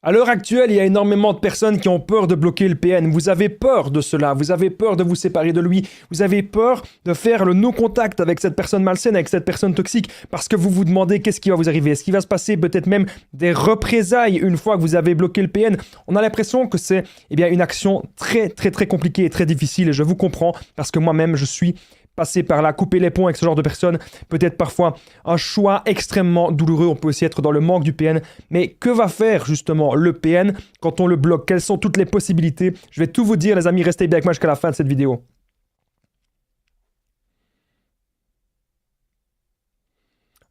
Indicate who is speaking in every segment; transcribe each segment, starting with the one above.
Speaker 1: À l'heure actuelle, il y a énormément de personnes qui ont peur de bloquer le PN. Vous avez peur de cela, vous avez peur de vous séparer de lui, vous avez peur de faire le no-contact avec cette personne malsaine, avec cette personne toxique, parce que vous vous demandez qu'est-ce qui va vous arriver. Est-ce qu'il va se passer peut-être même des représailles une fois que vous avez bloqué le PN? On a l'impression que c'est une action très compliquée et très difficile, et je vous comprends, parce que moi-même, je suis passer par là, couper les ponts avec ce genre de personnes, peut-être parfois un choix extrêmement douloureux. On peut aussi être dans le manque du PN. Mais que va faire justement le PN quand on le bloque? Quelles sont toutes les possibilités? Je vais tout vous dire, les amis, restez bien avec moi jusqu'à la fin de cette vidéo.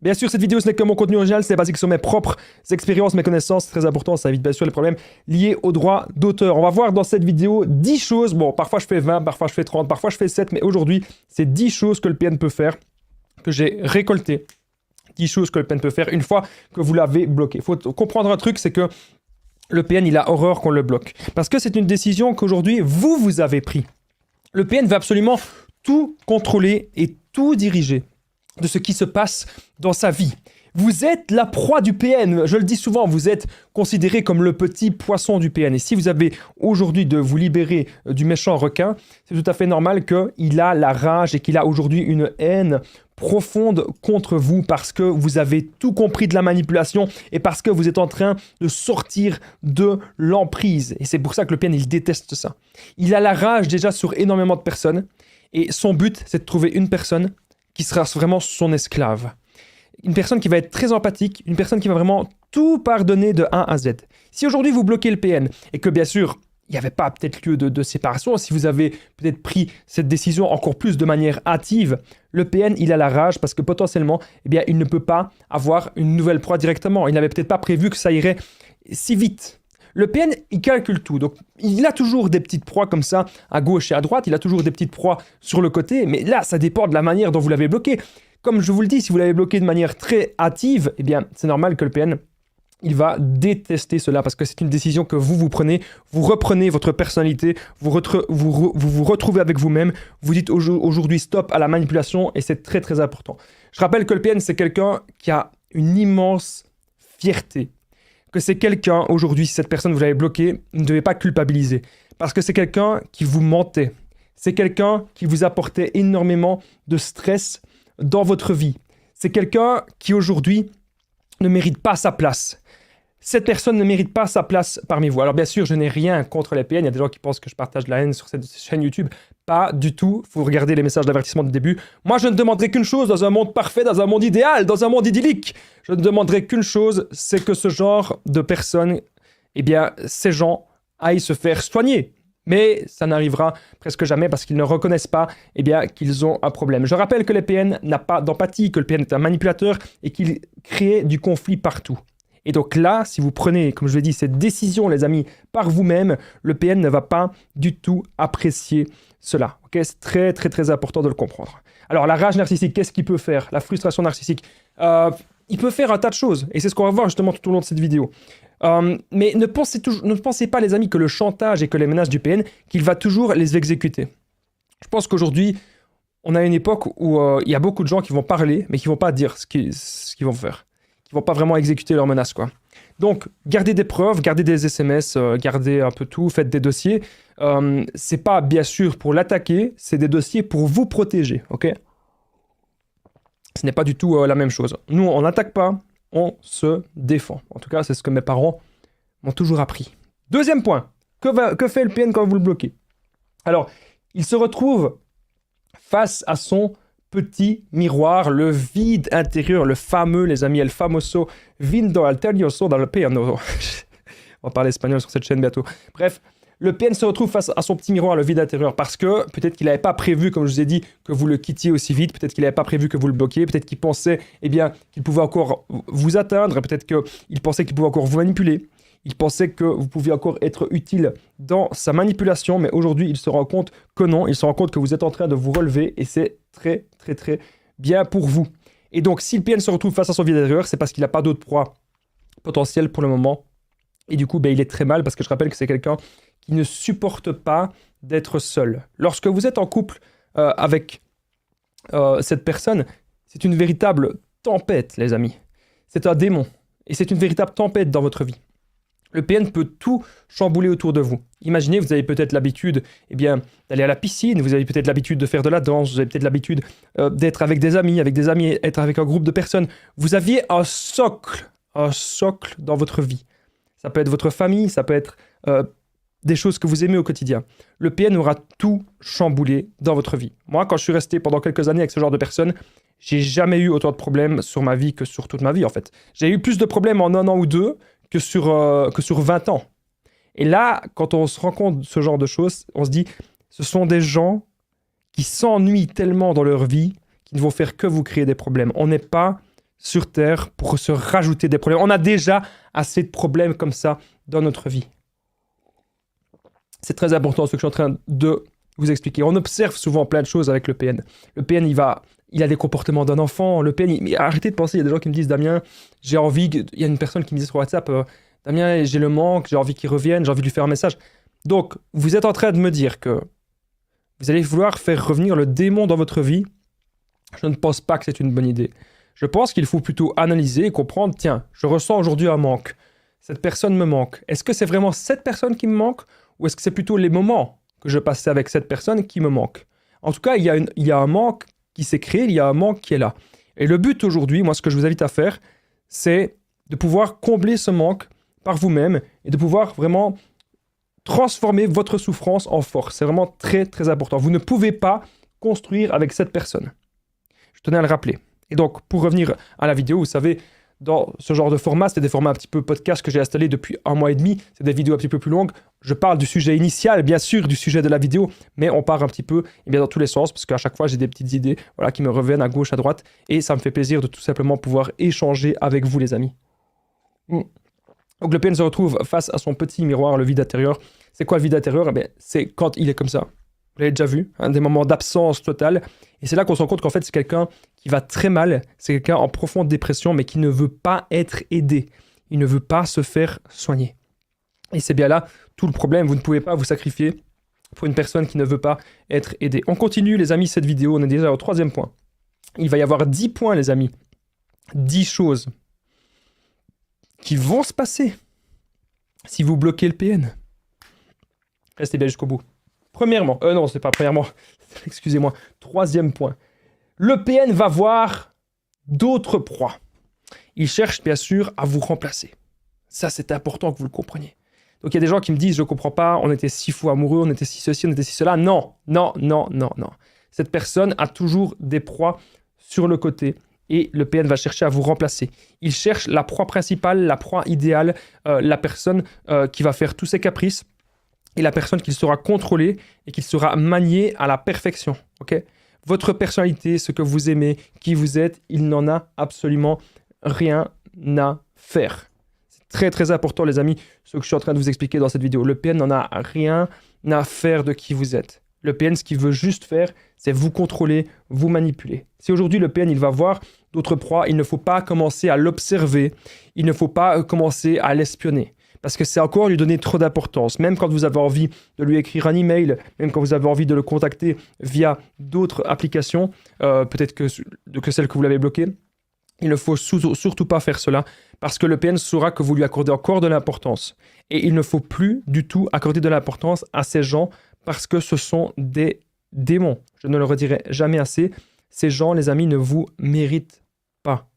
Speaker 1: Bien sûr, cette vidéo, ce n'est que mon contenu original, c'est basé sur mes propres expériences, mes connaissances, c'est très important, ça évite bien sûr les problèmes liés aux droits d'auteur. On va voir dans cette vidéo 10 choses, bon, parfois je fais 20, parfois je fais 30, parfois je fais 7, mais aujourd'hui, c'est 10 choses que le PN peut faire, que j'ai récoltées. 10 choses que le PN peut faire une fois que vous l'avez bloqué. Il faut comprendre un truc, c'est que le PN, il a horreur qu'on le bloque. Parce que c'est une décision qu'aujourd'hui, vous avez pris. Le PN va absolument tout contrôler et tout diriger de ce qui se passe dans sa vie. Vous êtes la proie du PN, je le dis souvent, vous êtes considéré comme le petit poisson du PN. Et si vous avez aujourd'hui de vous libérer du méchant requin, c'est tout à fait normal qu'il a la rage et qu'il a aujourd'hui une haine profonde contre vous parce que vous avez tout compris de la manipulation et parce que vous êtes en train de sortir de l'emprise. Et c'est pour ça que le PN, il déteste ça. Il a la rage déjà sur énormément de personnes et son but, c'est de trouver une personne qui sera vraiment son esclave. Une personne qui va être très empathique, une personne qui va vraiment tout pardonner de A à Z. Si aujourd'hui vous bloquez le PN et que bien sûr, il n'y avait pas peut-être lieu de séparation, si vous avez peut-être pris cette décision encore plus de manière hâtive, le PN, il a la rage parce que potentiellement, il ne peut pas avoir une nouvelle proie directement. Il n'avait peut-être pas prévu que ça irait si vite. Le PN, il calcule tout. Donc, il a toujours des petites proies comme ça, à gauche et à droite. Il a toujours des petites proies sur le côté. Mais là, ça dépend de la manière dont vous l'avez bloqué. Comme je vous le dis, si vous l'avez bloqué de manière très hâtive, c'est normal que le PN, il va détester cela parce que c'est une décision que vous prenez. Vous reprenez votre personnalité, vous vous retrouvez avec vous-même. Vous dites aujourd'hui stop à la manipulation et c'est très important. Je rappelle que le PN, c'est quelqu'un qui a une immense fierté. Que c'est quelqu'un, aujourd'hui, si cette personne vous l'avez bloqué, ne devez pas culpabiliser. Parce que c'est quelqu'un qui vous mentait. C'est quelqu'un qui vous apportait énormément de stress dans votre vie. C'est quelqu'un qui, aujourd'hui, ne mérite pas sa place. Cette personne ne mérite pas sa place parmi vous. Alors bien sûr, je n'ai rien contre les PN. Il y a des gens qui pensent que je partage de la haine sur cette chaîne YouTube. Pas du tout. Il faut regarder les messages d'avertissement du début. Moi, je ne demanderai qu'une chose dans un monde parfait, dans un monde idéal, dans un monde idyllique. Je ne demanderai qu'une chose, c'est que ce genre de personnes, ces gens aillent se faire soigner. Mais ça n'arrivera presque jamais parce qu'ils ne reconnaissent pas qu'ils ont un problème. Je rappelle que le PN n'a pas d'empathie, que le PN est un manipulateur et qu'il crée du conflit partout. Et donc là, si vous prenez, comme je l'ai dit, cette décision, les amis, par vous-même, le PN ne va pas du tout apprécier cela. Okay, c'est très important de le comprendre. Alors, la rage narcissique, qu'est-ce qu'il peut faire? La frustration narcissique, il peut faire un tas de choses. Et c'est ce qu'on va voir justement tout au long de cette vidéo. Mais ne pensez pas, les amis, que le chantage et que les menaces du PN, qu'il va toujours les exécuter. Je pense qu'aujourd'hui, on a une époque où il y a beaucoup de gens qui vont parler, mais qui ne vont pas dire ce qu'ils vont faire. Qui vont pas vraiment exécuter leurs menaces, quoi. Donc, gardez des preuves, gardez des SMS, gardez un peu tout, faites des dossiers. C'est pas, bien sûr, pour l'attaquer, c'est des dossiers pour vous protéger, ok? Ce n'est pas du tout la même chose. Nous, on n'attaque pas, on se défend. En tout cas, c'est ce que mes parents m'ont toujours appris. Deuxième point, que fait le PN quand vous le bloquez? Alors, il se retrouve face à son petit miroir, le vide intérieur, le fameux, les amis, el famoso vindo alterioso dans le piano. On va parler espagnol sur cette chaîne bientôt. Bref, le PN se retrouve face à son petit miroir, le vide intérieur, parce que peut-être qu'il n'avait pas prévu, comme je vous ai dit, que vous le quittiez aussi vite, peut-être qu'il n'avait pas prévu que vous le bloquiez, peut-être qu'il pensait qu'il pouvait encore vous atteindre, peut-être qu'il pensait qu'il pouvait encore vous manipuler, il pensait que vous pouviez encore être utile dans sa manipulation, mais aujourd'hui, il se rend compte que non, il se rend compte que vous êtes en train de vous relever, et c'est très bien pour vous. Et donc, si le PN se retrouve face à son vide intérieur, c'est parce qu'il n'a pas d'autre proie potentielle pour le moment, et du coup, il est très mal, parce que je rappelle que c'est quelqu'un qui ne supporte pas d'être seul. Lorsque vous êtes en couple avec cette personne, c'est une véritable tempête, les amis. C'est un démon. Et c'est une véritable tempête dans votre vie. Le PN peut tout chambouler autour de vous. Imaginez, vous avez peut-être l'habitude d'aller à la piscine, vous avez peut-être l'habitude de faire de la danse, vous avez peut-être l'habitude d'être avec des amis, être avec un groupe de personnes. Vous aviez un socle dans votre vie. Ça peut être votre famille, ça peut être des choses que vous aimez au quotidien. Le PN aura tout chamboulé dans votre vie. Moi, quand je suis resté pendant quelques années avec ce genre de personnes, j'ai jamais eu autant de problèmes sur ma vie que sur toute ma vie, en fait. J'ai eu plus de problèmes en 1 an ou 2 que sur 20 ans. Et là, quand on se rend compte de ce genre de choses, on se dit, ce sont des gens qui s'ennuient tellement dans leur vie qu'ils ne vont faire que vous créer des problèmes. On n'est pas sur Terre pour se rajouter des problèmes. On a déjà assez de problèmes comme ça dans notre vie. C'est très important ce que je suis en train de vous expliquer. On observe souvent plein de choses avec le PN. Le PN, il a des comportements d'un enfant. Le PN, mais arrêtez de penser, il y a des gens qui me disent, Damien, j'ai envie, il y a une personne qui me dit sur WhatsApp, Damien, j'ai le manque, j'ai envie qu'il revienne, j'ai envie de lui faire un message. Donc, vous êtes en train de me dire que vous allez vouloir faire revenir le démon dans votre vie. Je ne pense pas que c'est une bonne idée. Je pense qu'il faut plutôt analyser et comprendre, tiens, je ressens aujourd'hui un manque. Cette personne me manque. Est-ce que c'est vraiment cette personne qui me manque ou est-ce que c'est plutôt les moments que je passais avec cette personne qui me manquent? En tout cas, il y a un manque qui s'est créé, il y a un manque qui est là. Et le but aujourd'hui, moi, ce que je vous invite à faire, c'est de pouvoir combler ce manque par vous-même et de pouvoir vraiment transformer votre souffrance en force. C'est vraiment très, très important. Vous ne pouvez pas construire avec cette personne. Je tenais à le rappeler. Et donc, pour revenir à la vidéo, vous savez, dans ce genre de format, c'est des formats un petit peu podcast que j'ai installés depuis 1 mois et demi. C'est des vidéos un petit peu plus longues. Je parle du sujet initial, bien sûr, du sujet de la vidéo, mais on part un petit peu dans tous les sens, parce qu'à chaque fois, j'ai des petites idées qui me reviennent à gauche, à droite, et ça me fait plaisir de tout simplement pouvoir échanger avec vous, les amis. Donc le PN se retrouve face à son petit miroir, le vide intérieur. C'est quoi le vide intérieur? C'est quand il est comme ça. Vous l'avez déjà vu, des moments d'absence totale. Et c'est là qu'on se rend compte qu'en fait, c'est quelqu'un qui va très mal. C'est quelqu'un en profonde dépression, mais qui ne veut pas être aidé. Il ne veut pas se faire soigner. Et c'est bien là tout le problème. Vous ne pouvez pas vous sacrifier pour une personne qui ne veut pas être aidée. On continue, les amis, cette vidéo. On est déjà au 3e point. Il va y avoir 10 points, les amis. 10 choses qui vont se passer si vous bloquez le PN. Restez bien jusqu'au bout. Premièrement, non, c'est pas premièrement, excusez-moi, 3e point. Le PN va voir d'autres proies. Il cherche bien sûr à vous remplacer. Ça, c'est important que vous le compreniez. Donc il y a des gens qui me disent, je comprends pas, on était si fous amoureux, on était si ceci, on était si cela. Non. Cette personne a toujours des proies sur le côté. Et le PN va chercher à vous remplacer. Il cherche la proie principale, la proie idéale, la personne qui va faire tous ses caprices et la personne qui sera contrôlée et qui sera maniée à la perfection. Okay? Votre personnalité, ce que vous aimez, qui vous êtes, il n'en a absolument rien à faire. C'est très très important, les amis, ce que je suis en train de vous expliquer dans cette vidéo. Le PN n'en a rien à faire de qui vous êtes. Le PN, ce qu'il veut juste faire, c'est vous contrôler, vous manipuler. Si aujourd'hui le PN, il va voir d'autres proies, il ne faut pas commencer à l'observer, il ne faut pas commencer à l'espionner. Parce que c'est encore lui donner trop d'importance. Même quand vous avez envie de lui écrire un email, même quand vous avez envie de le contacter via d'autres applications, peut-être que celle que vous l'avez bloquée, il ne faut surtout pas faire cela, parce que le PN saura que vous lui accordez encore de l'importance. Et il ne faut plus du tout accorder de l'importance à ces gens, parce que ce sont des démons. Je ne le redirai jamais assez. Ces gens, les amis, ne vous méritent pas.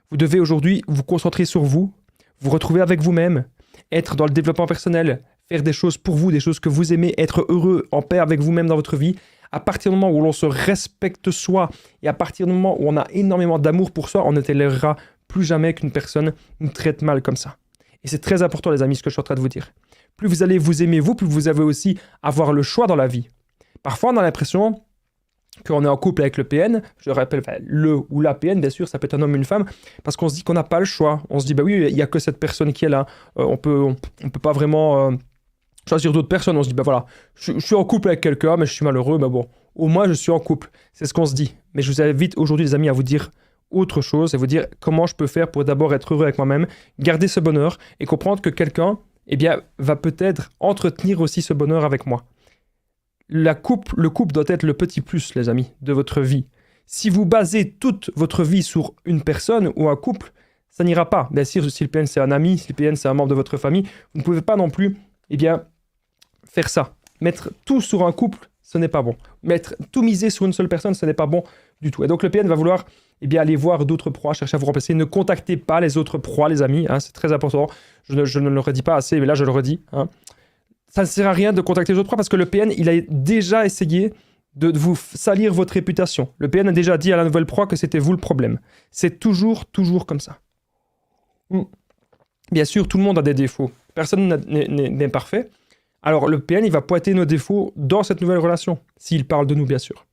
Speaker 1: Vous devez aujourd'hui vous concentrer sur vous, vous retrouver avec vous-même, être dans le développement personnel, faire des choses pour vous, des choses que vous aimez, être heureux, en paix avec vous-même dans votre vie. À partir du moment où l'on se respecte soi et à partir du moment où on a énormément d'amour pour soi, on ne tolérera plus jamais qu'une personne nous traite mal comme ça. Et c'est très important, les amis, ce que je suis en train de vous dire. Plus vous allez vous aimer vous, plus vous allez aussi avoir le choix dans la vie. Parfois, on a l'impression qu'on est en couple avec le PN, je rappelle, le ou la PN, bien sûr, ça peut être un homme ou une femme, parce qu'on se dit qu'on n'a pas le choix. On se dit, bah oui, il n'y a que cette personne qui est là. On peut pas vraiment choisir d'autres personnes. On se dit, bah voilà, je suis en couple avec quelqu'un, mais je suis malheureux, mais bon, au moins je suis en couple. C'est ce qu'on se dit. Mais je vous invite aujourd'hui, les amis, à vous dire autre chose et vous dire comment je peux faire pour d'abord être heureux avec moi-même, garder ce bonheur et comprendre que quelqu'un, va peut-être entretenir aussi ce bonheur avec moi. Le couple doit être le petit plus, les amis, de votre vie. Si vous basez toute votre vie sur une personne ou un couple, ça n'ira pas. Bien sûr, si le PN c'est un ami, si le PN c'est un membre de votre famille, vous ne pouvez pas non plus, eh bien, faire ça. Mettre tout sur un couple, ce n'est pas bon. Mettre tout miser sur une seule personne, ce n'est pas bon du tout. Et donc le PN va vouloir, eh bien, aller voir d'autres proies, chercher à vous remplacer. Ne contactez pas les autres proies, les amis, hein, c'est très important. Je ne le redis pas assez, mais là je le redis. Hein. Ça ne sert à rien de contacter les autres proies parce que le PN, il a déjà essayé de vous salir votre réputation. Le PN a déjà dit à la nouvelle proie que c'était vous le problème. C'est toujours comme ça. Bien sûr, tout le monde a des défauts. Personne n'est parfait. Alors, le PN, il va pointer nos défauts dans cette nouvelle relation, s'il parle de nous, bien sûr.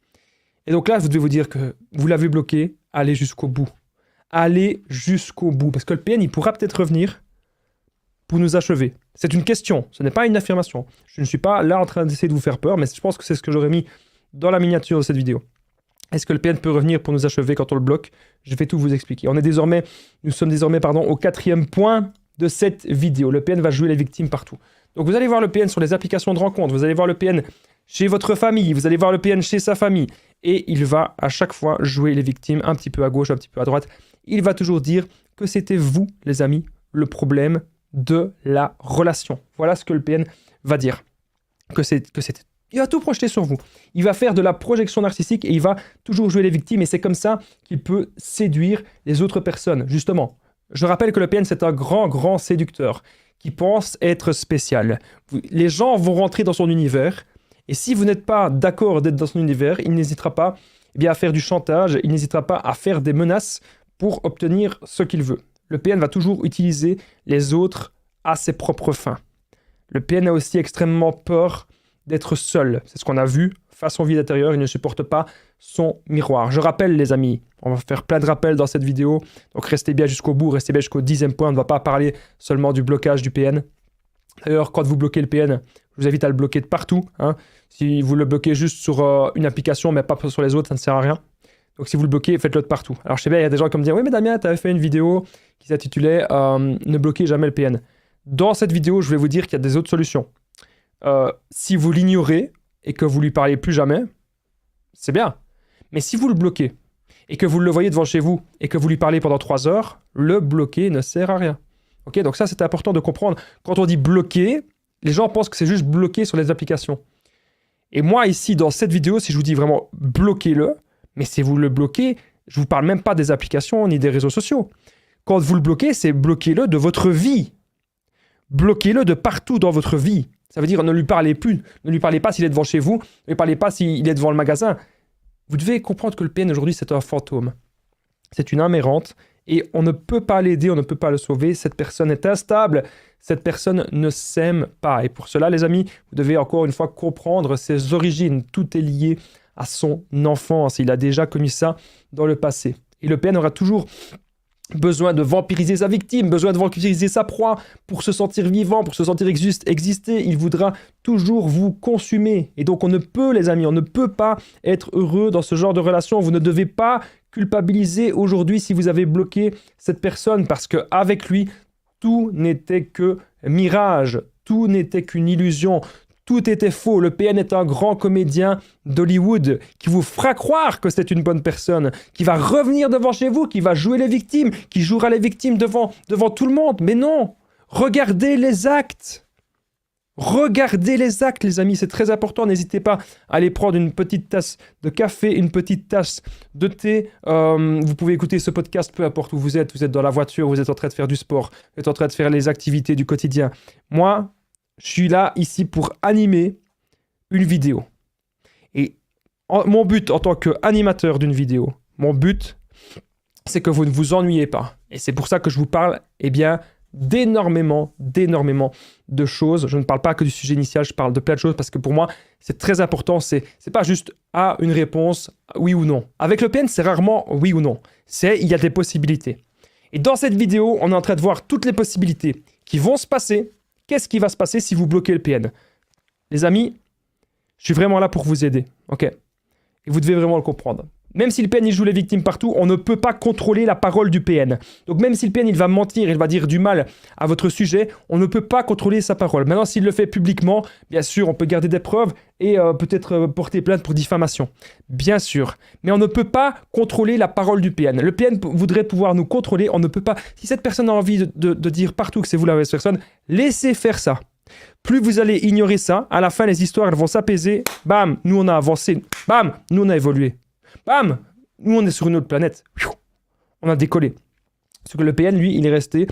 Speaker 1: Et donc là, vous devez vous dire que vous l'avez bloqué, allez jusqu'au bout. Allez jusqu'au bout. Parce que le PN, il pourra peut-être revenir pour nous achever. C'est une question, ce n'est pas une affirmation. Je ne suis pas là en train d'essayer de vous faire peur, mais je pense que c'est ce que j'aurais mis dans la miniature de cette vidéo. Est-ce que le PN peut revenir pour nous achever quand on le bloque? Je vais tout vous expliquer. Nous sommes désormais au 4e point de cette vidéo. Le PN va jouer les victimes partout. Donc vous allez voir le PN sur les applications de rencontre, vous allez voir le PN chez votre famille, vous allez voir le PN chez sa famille. Et il va à chaque fois jouer les victimes un petit peu à gauche, un petit peu à droite. Il va toujours dire que c'était vous, les amis, le problème de la relation. Voilà ce que le PN va dire. Il va tout projeter sur vous. Il va faire de la projection narcissique et il va toujours jouer les victimes. Et c'est comme ça qu'il peut séduire les autres personnes. Justement, je rappelle que le PN, c'est un grand séducteur qui pense être spécial. Les gens vont rentrer dans son univers. Et si vous n'êtes pas d'accord d'être dans son univers, il n'hésitera pas à faire du chantage, il n'hésitera pas à faire des menaces pour obtenir ce qu'il veut. Le PN va toujours utiliser les autres à ses propres fins. Le PN a aussi extrêmement peur d'être seul. C'est ce qu'on a vu face à son vide intérieur. Il ne supporte pas son miroir. Je rappelle, les amis, on va faire plein de rappels dans cette vidéo. Donc restez bien jusqu'au bout, restez bien jusqu'au 10e point. On ne va pas parler seulement du blocage du PN. D'ailleurs, quand vous bloquez le PN, je vous invite à le bloquer de partout. Hein. Si vous le bloquez juste sur une application, mais pas sur les autres, ça ne sert à rien. Donc si vous le bloquez, faites-le de partout. Alors je sais bien, il y a des gens qui me disent « Oui, mais Damien, tu avais fait une vidéo qui s'intitulait Ne bloquez jamais le PN ». Dans cette vidéo, je vais vous dire qu'il y a des autres solutions. Si vous l'ignorez et que vous lui parlez plus jamais, c'est bien. Mais si vous le bloquez et que vous le voyez devant chez vous et que vous lui parlez pendant 3 heures, le bloquer ne sert à rien. Ok, donc ça, c'est important de comprendre. Quand on dit bloquer, les gens pensent que c'est juste bloquer sur les applications. Et moi, ici, dans cette vidéo, si je vous dis vraiment bloquez-le, mais si vous le bloquez, je ne vous parle même pas des applications ni des réseaux sociaux. Quand vous le bloquez, c'est bloquez-le de votre vie. Bloquez-le de partout dans votre vie. Ça veut dire ne lui parlez plus. Ne lui parlez pas s'il est devant chez vous. Ne lui parlez pas s'il est devant le magasin. Vous devez comprendre que le PN aujourd'hui, c'est un fantôme. C'est une âme errante et on ne peut pas l'aider, on ne peut pas le sauver. Cette personne est instable. Cette personne ne s'aime pas. Et pour cela, les amis, vous devez encore une fois comprendre ses origines. Tout est lié à son enfance. Il a déjà connu ça dans le passé. Et le PN aura toujours besoin de vampiriser sa victime, besoin de vampiriser sa proie pour se sentir vivant, pour se sentir exister. Il voudra toujours vous consumer. Et donc on ne peut, les amis, on ne peut pas être heureux dans ce genre de relation. Vous ne devez pas culpabiliser aujourd'hui si vous avez bloqué cette personne parce qu'avec lui, tout n'était que mirage, tout n'était qu'une illusion. Tout était faux. Le PN est un grand comédien d'Hollywood qui vous fera croire que c'est une bonne personne, qui va revenir devant chez vous, qui va jouer les victimes, qui jouera les victimes devant tout le monde. Mais non, regardez les actes. Regardez les actes, les amis, c'est très important. N'hésitez pas à aller prendre une petite tasse de café, une petite tasse de thé. Vous pouvez écouter ce podcast peu importe où vous êtes dans la voiture, vous êtes en train de faire du sport, vous êtes en train de faire les activités du quotidien. Moi, je suis là, ici, pour animer une vidéo. Et mon but en tant qu'animateur d'une vidéo, mon but, c'est que vous ne vous ennuyez pas. Et c'est pour ça que je vous parle, d'énormément de choses. Je ne parle pas que du sujet initial, je parle de plein de choses parce que pour moi, c'est très important. C'est pas juste une réponse, oui ou non. Avec le PN, c'est rarement oui ou non. Il y a des possibilités. Et dans cette vidéo, on est en train de voir toutes les possibilités qui vont se passer. Qu'est-ce qui va se passer si vous bloquez le PN? Les amis, je suis vraiment là pour vous aider, ok? Et vous devez vraiment le comprendre. Même si le PN il joue les victimes partout, on ne peut pas contrôler la parole du PN. Donc même si le PN il va mentir, il va dire du mal à votre sujet, on ne peut pas contrôler sa parole. Maintenant, s'il le fait publiquement, bien sûr, on peut garder des preuves et peut-être porter plainte pour diffamation. Bien sûr. Mais on ne peut pas contrôler la parole du PN. Le PN voudrait pouvoir nous contrôler, on ne peut pas. Si cette personne a envie de dire partout que c'est vous la mauvaise personne, laissez faire ça. Plus vous allez ignorer ça, à la fin, les histoires elles vont s'apaiser. Bam, nous on a avancé. Bam, nous on a évolué. Bam, nous on est sur une autre planète. On a décollé. Parce que le PN, lui, il est resté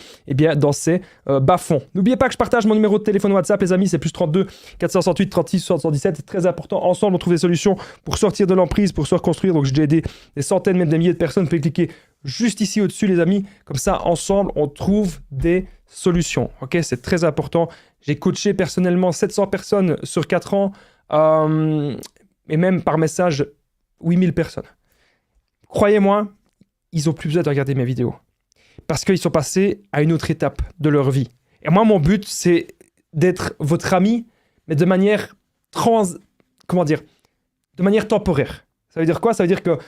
Speaker 1: dans ses bas-fonds. N'oubliez pas que je partage mon numéro de téléphone WhatsApp, les amis, c'est +32 468 36 77. C'est très important. Ensemble, on trouve des solutions pour sortir de l'emprise, pour se reconstruire. Donc, j'ai déjà aidé des centaines, même des milliers de personnes. Vous pouvez cliquer juste ici au-dessus, les amis. Comme ça, ensemble, on trouve des solutions. Ok, c'est très important. J'ai coaché personnellement 700 personnes sur 4 ans. Et même par message, 8000 personnes. Croyez-moi, ils n'ont plus besoin de regarder mes vidéos. Parce qu'ils sont passés à une autre étape de leur vie. Et moi, mon but, c'est d'être votre ami, mais de manière de manière temporaire. Ça veut dire quoi? Ça veut dire que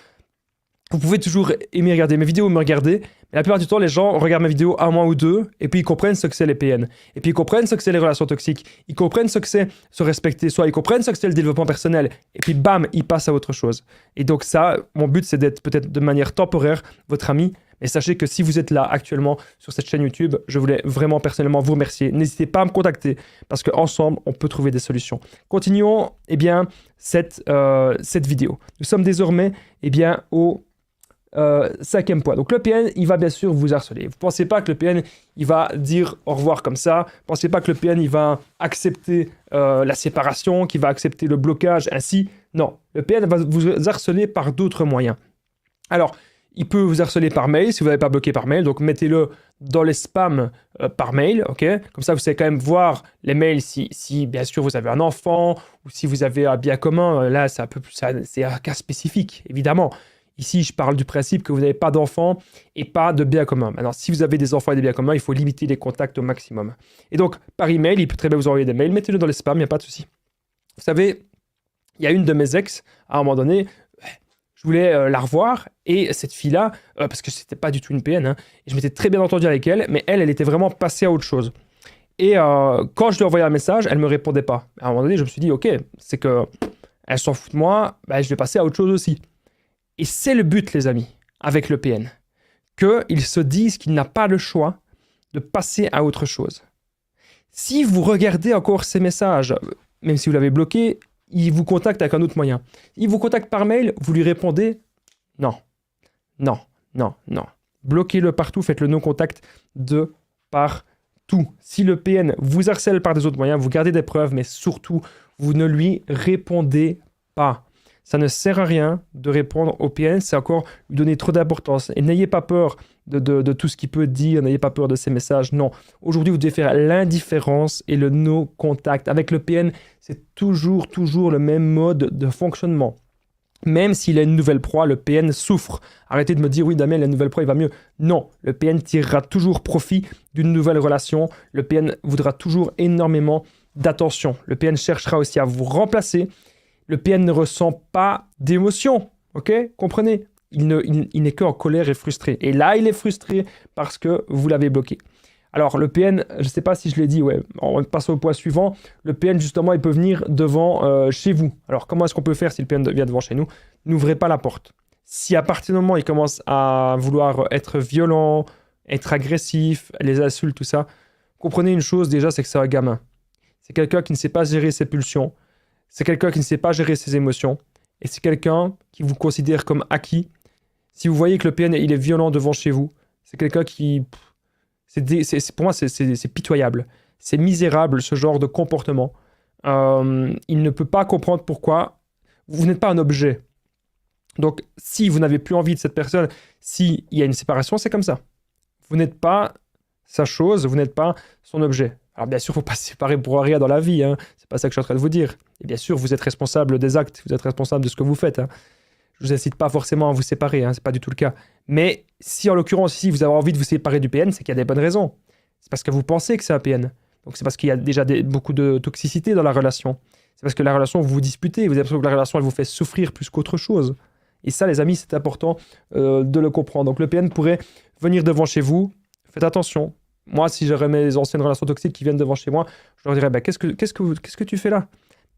Speaker 1: vous pouvez toujours aimer regarder mes vidéos, me regarder, mais la plupart du temps, les gens regardent mes vidéos un mois ou deux, et puis ils comprennent ce que c'est les PN. Et puis ils comprennent ce que c'est les relations toxiques, ils comprennent ce que c'est se respecter soi, ils comprennent ce que c'est le développement personnel, et puis bam, ils passent à autre chose. Et donc ça, mon but, c'est d'être peut-être de manière temporaire votre ami, mais sachez que si vous êtes là actuellement sur cette chaîne YouTube, je voulais vraiment personnellement vous remercier. N'hésitez pas à me contacter, parce qu'ensemble, on peut trouver des solutions. Continuons cette vidéo. Nous sommes désormais au 5e point. Donc le PN, il va bien sûr vous harceler. Vous ne pensez pas que le PN, il va dire au revoir comme ça. Vous ne pensez pas que le PN, il va accepter la séparation, qu'il va accepter le blocage ainsi. Non, le PN va vous harceler par d'autres moyens. Alors, il peut vous harceler par mail si vous n'avez pas bloqué par mail. Donc mettez-le dans les spams par mail, ok? Comme ça, vous savez quand même voir les mails si bien sûr vous avez un enfant ou si vous avez un bien commun. Là, c'est un cas spécifique, évidemment. Ici, je parle du principe que vous n'avez pas d'enfants et pas de biens communs. Maintenant, si vous avez des enfants et des biens communs, il faut limiter les contacts au maximum. Et donc, par email, il peut très bien vous envoyer des mails. Mettez-le dans les spams, il n'y a pas de souci. Vous savez, il y a une de mes ex, à un moment donné, je voulais la revoir. Et cette fille-là, parce que c'était pas du tout une PN, et je m'étais très bien entendu avec elle, mais elle était vraiment passée à autre chose. Et quand je lui envoyais un message, elle ne me répondait pas. À un moment donné, je me suis dit, ok, c'est que elle s'en fout de moi, je vais passer à autre chose aussi. Et c'est le but, les amis, avec le PN, qu'ils se disent qu'il n'a pas le choix de passer à autre chose. Si vous regardez encore ces messages, même si vous l'avez bloqué, il vous contacte avec un autre moyen. Il vous contacte par mail, vous lui répondez non, non, non, non. Bloquez-le partout, faites le non-contact de partout. Si le PN vous harcèle par des autres moyens, vous gardez des preuves, mais surtout, vous ne lui répondez pas. Ça ne sert à rien de répondre au PN, c'est encore lui donner trop d'importance. Et n'ayez pas peur de tout ce qu'il peut dire, n'ayez pas peur de ces messages. Non, aujourd'hui, vous devez faire l'indifférence et le no-contact. Avec le PN, c'est toujours le même mode de fonctionnement. Même s'il a une nouvelle proie, le PN souffre. Arrêtez de me dire, oui, Damien, la nouvelle proie, il va mieux. Non, le PN tirera toujours profit d'une nouvelle relation. Le PN voudra toujours énormément d'attention. Le PN cherchera aussi à vous remplacer. Le PN ne ressent pas d'émotion, ok? Comprenez? Il n'est qu'en colère et frustré. Et là, il est frustré parce que vous l'avez bloqué. Alors, le PN, je ne sais pas si je l'ai dit, ouais, on passe au point suivant. Le PN, justement, il peut venir devant chez vous. Alors, comment est-ce qu'on peut faire si le PN vient devant chez nous? N'ouvrez pas la porte. Si à partir du moment où il commence à vouloir être violent, être agressif, les insultes, tout ça, comprenez une chose déjà, c'est que c'est un gamin. C'est quelqu'un qui ne sait pas gérer ses pulsions. C'est quelqu'un qui ne sait pas gérer ses émotions. Et c'est quelqu'un qui vous considère comme acquis. Si vous voyez que le PN il est violent devant chez vous, c'est quelqu'un qui... pour moi, c'est pitoyable. C'est misérable, ce genre de comportement. Il ne peut pas comprendre pourquoi vous n'êtes pas un objet. Donc, si vous n'avez plus envie de cette personne, s'il y a une séparation, c'est comme ça. Vous n'êtes pas sa chose, vous n'êtes pas son objet. Alors bien sûr, il ne faut pas se séparer pour rien dans la vie, hein. C'est pas ça que je suis en train de vous dire. Et bien sûr, vous êtes responsable des actes, vous êtes responsable de ce que vous faites. Hein. Je ne vous incite pas forcément à vous séparer, hein. C'est pas du tout le cas. Mais si en l'occurrence, ici, vous avez envie de vous séparer du PN, c'est qu'il y a des bonnes raisons. C'est parce que vous pensez que c'est un PN. Donc c'est parce qu'il y a déjà beaucoup de toxicité dans la relation. C'est parce que la relation, vous vous disputez, vous avez l'impression que la relation, elle vous fait souffrir plus qu'autre chose. Et ça, les amis, c'est important de le comprendre. Donc le PN pourrait venir devant chez vous. Faites attention. Moi, si j'aurais mes anciennes relations toxiques qui viennent devant chez moi, je leur dirais, bah, qu'est-ce que tu fais là?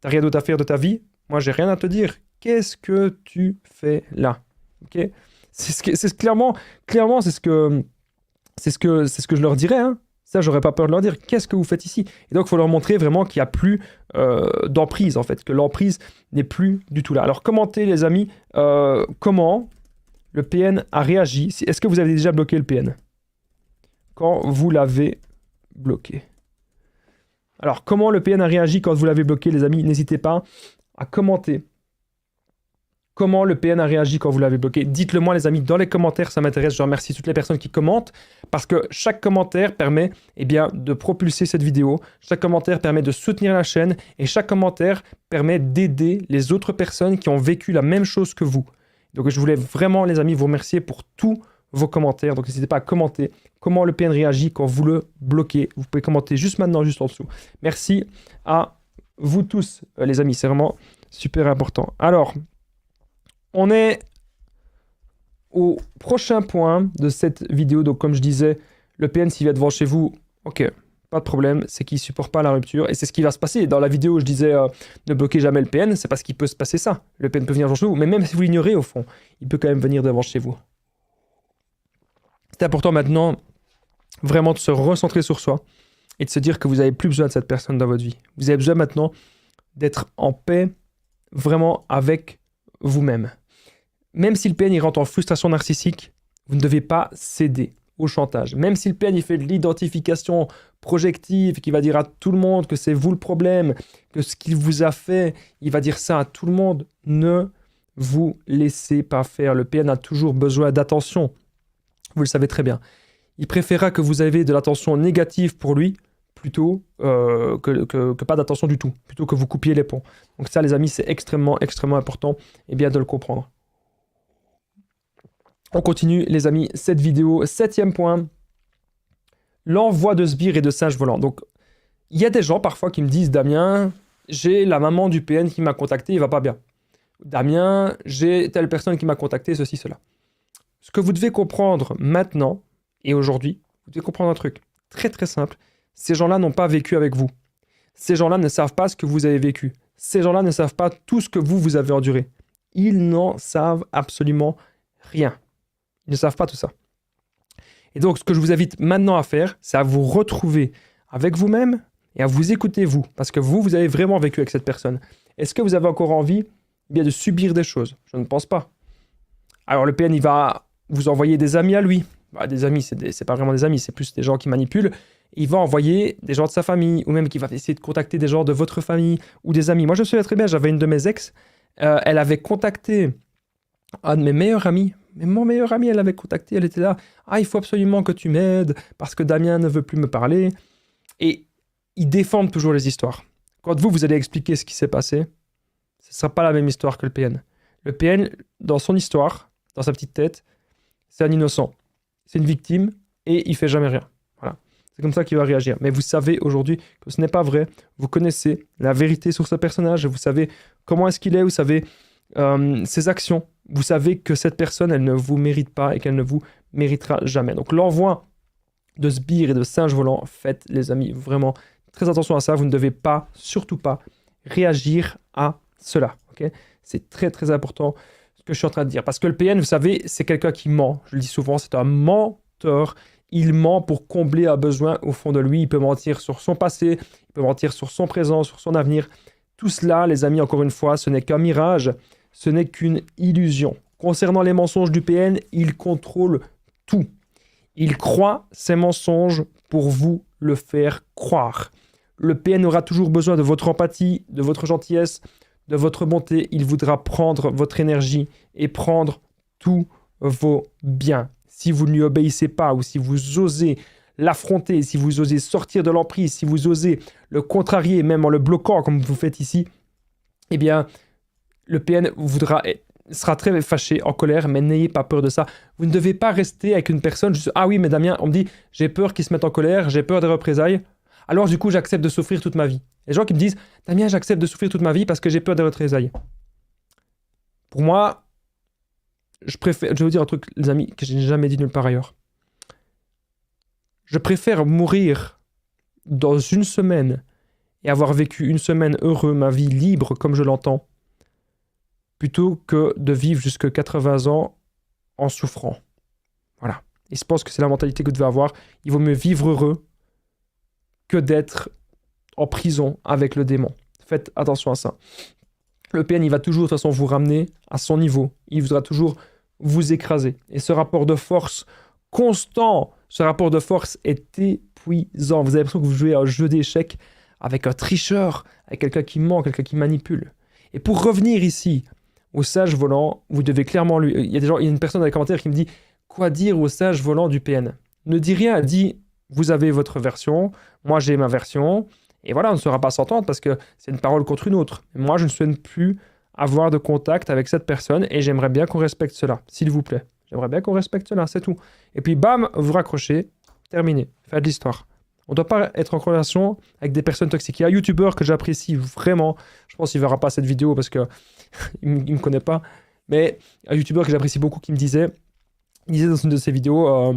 Speaker 1: T'as rien d'autre à faire de ta vie? Moi, j'ai rien à te dire. Qu'est-ce que tu fais là? Ok? Clairement, c'est ce que je leur dirais. Hein. Ça, j'aurais pas peur de leur dire. Qu'est-ce que vous faites ici? Et donc, il faut leur montrer vraiment qu'il n'y a plus d'emprise, en fait, que l'emprise n'est plus du tout là. Alors, commentez, les amis, comment le PN a réagi. Est-ce que vous avez déjà bloqué le PN? Quand vous l'avez bloqué. Alors, comment le PN a réagi quand vous l'avez bloqué, les amis? N'hésitez pas à commenter. Comment le PN a réagi quand vous l'avez bloqué? Dites-le moi, les amis, dans les commentaires, ça m'intéresse. Je remercie toutes les personnes qui commentent parce que chaque commentaire permet de propulser cette vidéo. Chaque commentaire permet de soutenir la chaîne et chaque commentaire permet d'aider les autres personnes qui ont vécu la même chose que vous. Donc, je voulais vraiment, les amis, vous remercier pour tous vos commentaires. Donc, n'hésitez pas à commenter comment le PN réagit quand vous le bloquez. Vous pouvez commenter juste maintenant, juste en dessous. Merci à vous tous, les amis. C'est vraiment super important. Alors, on est au prochain point de cette vidéo. Donc, comme je disais, le PN, s'il vient devant chez vous, ok, pas de problème, c'est qu'il ne supporte pas la rupture. Et c'est ce qui va se passer. Dans la vidéo, je disais ne bloquez jamais le PN, c'est parce qu'il peut se passer ça. Le PN peut venir devant chez vous, mais même si vous l'ignorez, au fond, il peut quand même venir devant chez vous. C'est important maintenant vraiment de se recentrer sur soi et de se dire que vous n'avez plus besoin de cette personne dans votre vie. Vous avez besoin maintenant d'être en paix vraiment avec vous-même. Même si le PN il rentre en frustration narcissique, vous ne devez pas céder au chantage. Même si le PN il fait de l'identification projective, qui va dire à tout le monde que c'est vous le problème, que ce qu'il vous a fait, il va dire ça à tout le monde, ne vous laissez pas faire. Le PN a toujours besoin d'attention. Vous le savez très bien. Il préférera que vous ayez de l'attention négative pour lui plutôt que pas d'attention du tout, plutôt que vous coupiez les ponts. Donc ça, les amis, c'est extrêmement, extrêmement important et bien de le comprendre. On continue, les amis, cette vidéo. 7e point, l'envoi de sbires et de singes volants. Donc, il y a des gens parfois qui me disent « Damien, j'ai la maman du PN qui m'a contacté, il va pas bien. Damien, j'ai telle personne qui m'a contacté, ceci, cela. » Ce que vous devez comprendre maintenant et aujourd'hui, vous devez comprendre un truc très très simple. Ces gens-là n'ont pas vécu avec vous. Ces gens-là ne savent pas ce que vous avez vécu. Ces gens-là ne savent pas tout ce que vous avez enduré. Ils n'en savent absolument rien. Ils ne savent pas tout ça. Et donc, ce que je vous invite maintenant à faire, c'est à vous retrouver avec vous-même et à vous écouter vous. Parce que vous avez vraiment vécu avec cette personne. Est-ce que vous avez encore envie de subir des choses? Je ne pense pas. Alors, le PN, il va vous envoyer des amis à lui. Bah, des amis, c'est pas vraiment des amis, c'est plus des gens qui manipulent. Il va envoyer des gens de sa famille, ou même qu'il va essayer de contacter des gens de votre famille ou des amis. Moi, je me souviens très bien, j'avais une de mes ex, elle avait contacté un de mes meilleurs amis. Mais mon meilleur ami, elle l'avait contacté, elle était là. « Ah, il faut absolument que tu m'aides parce que Damien ne veut plus me parler. » Et ils défendent toujours les histoires. Quand vous allez expliquer ce qui s'est passé, ce ne sera pas la même histoire que le PN. Le PN, dans son histoire, dans sa petite tête, c'est un innocent. C'est une victime et il ne fait jamais rien. Voilà. C'est comme ça qu'il va réagir. Mais vous savez aujourd'hui que ce n'est pas vrai. Vous connaissez la vérité sur ce personnage. Vous savez comment est-ce qu'il est. Vous savez ses actions. Vous savez que cette personne, elle ne vous mérite pas et qu'elle ne vous méritera jamais. Donc l'envoi de sbires et de singes volants, faites les amis vraiment très attention à ça. Vous ne devez pas, surtout pas, réagir à cela. Okay, c'est très très important ce que je suis en train de dire. Parce que le PN, vous savez, c'est quelqu'un qui ment. Je le dis souvent, c'est un menteur. Il ment pour combler un besoin au fond de lui. Il peut mentir sur son passé, il peut mentir sur son présent, sur son avenir. Tout cela, les amis, encore une fois, ce n'est qu'un mirage. Ce n'est qu'une illusion. Concernant les mensonges du PN, il contrôle tout. Il croit ces mensonges pour vous le faire croire. Le PN aura toujours besoin de votre empathie, de votre gentillesse, de votre bonté. Il voudra prendre votre énergie et prendre tous vos biens. Si vous ne lui obéissez pas ou si vous osez l'affronter, si vous osez sortir de l'emprise, si vous osez le contrarier, même en le bloquant comme vous faites ici, eh bien, le PN sera très fâché, en colère, mais n'ayez pas peur de ça. Vous ne devez pas rester avec une personne juste « Ah oui, mais Damien, on me dit, j'ai peur qu'il se mette en colère, j'ai peur des représailles. Alors du coup, j'accepte de souffrir toute ma vie. » Les gens qui me disent « Damien, j'accepte de souffrir toute ma vie parce que j'ai peur des représailles. » Pour moi, je vais vous dire un truc, les amis, que je n'ai jamais dit nulle part ailleurs. Je préfère mourir dans une semaine et avoir vécu une semaine heureux, ma vie libre comme je l'entends, plutôt que de vivre jusqu'à 80 ans en souffrant. Voilà. Et je pense que c'est la mentalité que vous devez avoir. Il vaut mieux vivre heureux que d'être en prison avec le démon. Faites attention à ça. Le PN, il va toujours de toute façon vous ramener à son niveau. Il voudra toujours vous écraser. Et ce rapport de force constant, ce rapport de force est épuisant. Vous avez l'impression que vous jouez à un jeu d'échecs avec un tricheur, avec quelqu'un qui ment, quelqu'un qui manipule. Et pour revenir ici au sage volant, vous devez clairement lui... Il y a une personne dans les commentaires qui me dit « Quoi dire au sage volant du PN ?» Ne dis rien, dis « Vous avez votre version, moi j'ai ma version. » Et voilà, on ne saura pas s'entendre parce que c'est une parole contre une autre. Et moi, je ne souhaite plus avoir de contact avec cette personne et j'aimerais bien qu'on respecte cela, s'il vous plaît. J'aimerais bien qu'on respecte cela, c'est tout. Et puis, bam, vous raccrochez, terminé, faites de l'histoire. On ne doit pas être en relation avec des personnes toxiques. Il y a un youtubeur que j'apprécie vraiment, je pense qu'il ne verra pas cette vidéo parce qu'il ne me connaît pas, mais un youtubeur que j'apprécie beaucoup qui me disait, il disait dans une de ses vidéos,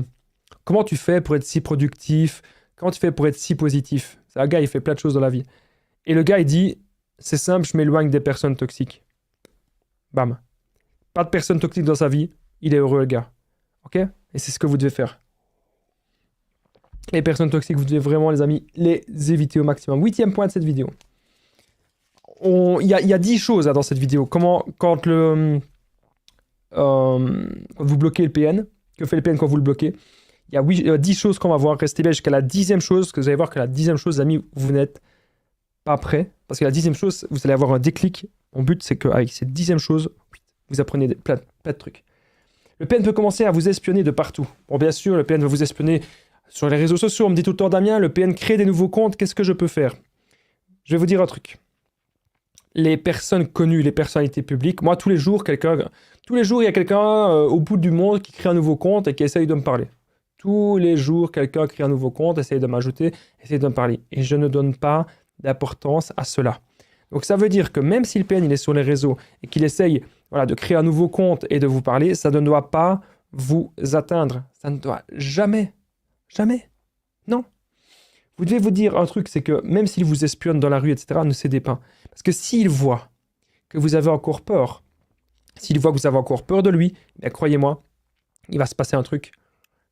Speaker 1: comment tu fais pour être si productif? Comment tu fais pour être si positif? C'est un gars, il fait plein de choses dans la vie. Et le gars, il dit, c'est simple, je m'éloigne des personnes toxiques. Bam. Pas de personnes toxiques dans sa vie, il est heureux, le gars. Ok? Et c'est ce que vous devez faire. Les personnes toxiques, vous devez vraiment, les amis, les éviter au maximum. 8e point de cette vidéo. Il y a 10 choses dans cette vidéo. Quand vous bloquez le PN, que fait le PN quand vous le bloquez? Il y a 10 choses qu'on va voir. Restez bien jusqu'à la 10e chose, que vous allez voir que la 10e chose, les amis, vous n'êtes pas prêts. Parce que la 10e chose, vous allez avoir un déclic. Mon but, c'est qu'avec cette 10e chose, vous apprenez plein de trucs. Le PN peut commencer à vous espionner de partout. Bon, bien sûr, le PN va vous espionner sur les réseaux sociaux. On me dit tout le temps, Damien, le PN crée des nouveaux comptes. Qu'est-ce que je peux faire? Je vais vous dire un truc. Les personnes connues, les personnalités publiques, moi, tous les jours, il y a quelqu'un au bout du monde qui crée un nouveau compte et qui essaye de me parler. Tous les jours, quelqu'un crée un nouveau compte, essaye de m'ajouter, essaye de me parler. Et je ne donne pas d'importance à cela. Donc ça veut dire que même si le PN il est sur les réseaux et qu'il essaye de créer un nouveau compte et de vous parler, ça ne doit pas vous atteindre. Ça ne doit jamais, non. Vous devez vous dire un truc, c'est que même s'il vous espionne dans la rue, etc., ne cédez pas. Parce que s'il voit que vous avez encore peur, de lui, croyez-moi, il va se passer un truc.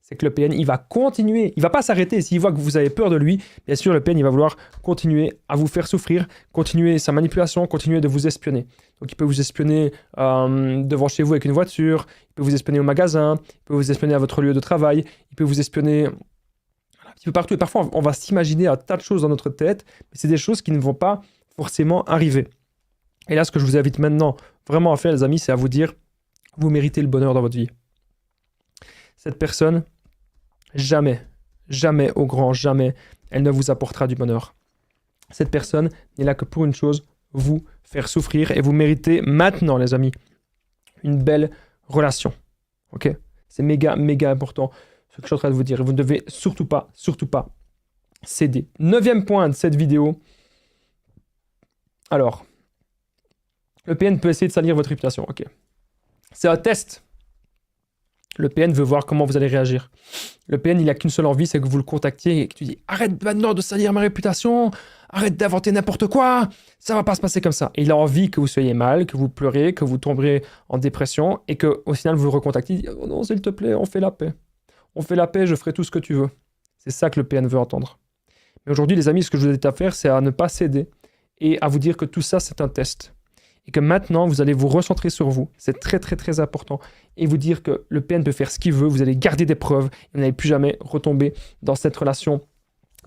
Speaker 1: C'est que le PN, il va continuer. Il ne va pas s'arrêter. S'il voit que vous avez peur de lui, bien sûr, le PN, il va vouloir continuer à vous faire souffrir, continuer sa manipulation, continuer de vous espionner. Donc, il peut vous espionner devant chez vous avec une voiture, il peut vous espionner au magasin, il peut vous espionner à votre lieu de travail, il peut vous espionner un petit peu partout. Et parfois, on va s'imaginer un tas de choses dans notre tête, mais c'est des choses qui ne vont pas forcément arriver. Et là, ce que je vous invite maintenant vraiment à faire, les amis, c'est à vous dire, vous méritez le bonheur dans votre vie. Cette personne, jamais, au grand jamais, elle ne vous apportera du bonheur. Cette personne n'est là que pour une chose, vous faire souffrir. Et vous méritez maintenant, les amis, une belle relation. Ok? C'est méga important ce que je suis en train de vous dire. Vous ne devez surtout pas céder. 9e point de cette vidéo. Alors, le PN peut essayer de salir votre réputation. Ok. C'est un test. Le PN veut voir comment vous allez réagir. Le PN, il n'a qu'une seule envie, c'est que vous le contactiez et que tu dis « Arrête maintenant de salir ma réputation, arrête d'inventer n'importe quoi, ça va pas se passer comme ça. » Et il a envie que vous soyez mal, que vous pleurez, que vous tomberez en dépression et qu'au final, vous le recontactez. Il dit « Oh non, s'il te plaît, on fait la paix. On fait la paix, je ferai tout ce que tu veux. » C'est ça que le PN veut entendre. Mais aujourd'hui, les amis, ce que je vous invite à faire, c'est à ne pas céder et à vous dire que tout ça, c'est un test. Et que maintenant, vous allez vous recentrer sur vous. C'est très important. Et vous dire que le PN peut faire ce qu'il veut. Vous allez garder des preuves. Et vous n'allez plus jamais retomber dans cette relation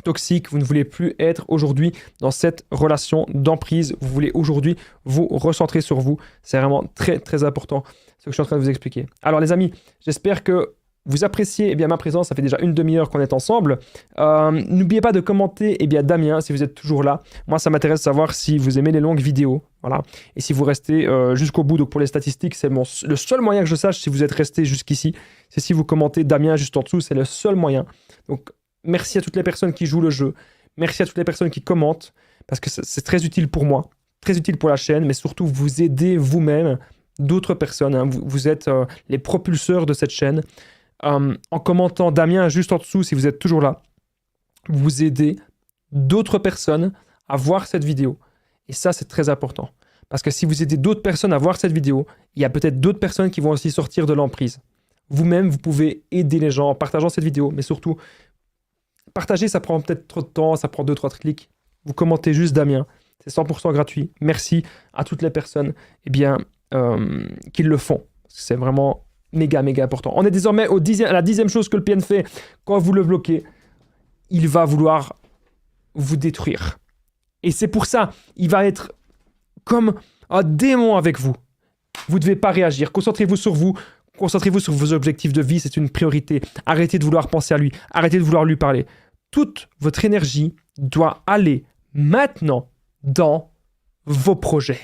Speaker 1: toxique. Vous ne voulez plus être aujourd'hui dans cette relation d'emprise. Vous voulez aujourd'hui vous recentrer sur vous. C'est vraiment très important ce que je suis en train de vous expliquer. Alors les amis, j'espère que vous appréciez ma présence, ça fait déjà une demi-heure qu'on est ensemble. N'oubliez pas de commenter Damien si vous êtes toujours là. Moi, ça m'intéresse de savoir si vous aimez les longues vidéos. Voilà. Et si vous restez jusqu'au bout. Donc pour les statistiques, c'est le seul moyen que je sache si vous êtes resté jusqu'ici. C'est si vous commentez Damien juste en dessous, c'est le seul moyen. Donc merci à toutes les personnes qui jouent le jeu. Merci à toutes les personnes qui commentent. Parce que c'est très utile pour moi, très utile pour la chaîne, mais surtout vous aidez vous-même d'autres personnes. Hein. Vous êtes les propulseurs de cette chaîne. En commentant Damien juste en dessous, si vous êtes toujours là, vous aidez d'autres personnes à voir cette vidéo. Et ça, c'est très important. Parce que si vous aidez d'autres personnes à voir cette vidéo, il y a peut-être d'autres personnes qui vont aussi sortir de l'emprise. Vous-même, vous pouvez aider les gens en partageant cette vidéo, mais surtout, partager, ça prend peut-être trop de temps, ça prend 2-3 clics. Vous commentez juste Damien. C'est 100% gratuit. Merci à toutes les personnes qui le font. C'est vraiment méga important. On est désormais à la 10e chose que le PN fait quand vous le bloquez. Il va vouloir vous détruire. Et c'est pour ça, il va être comme un démon avec vous. Vous ne devez pas réagir. Concentrez-vous sur vous. Concentrez-vous sur vos objectifs de vie. C'est une priorité. Arrêtez de vouloir penser à lui. Arrêtez de vouloir lui parler. Toute votre énergie doit aller maintenant dans vos projets.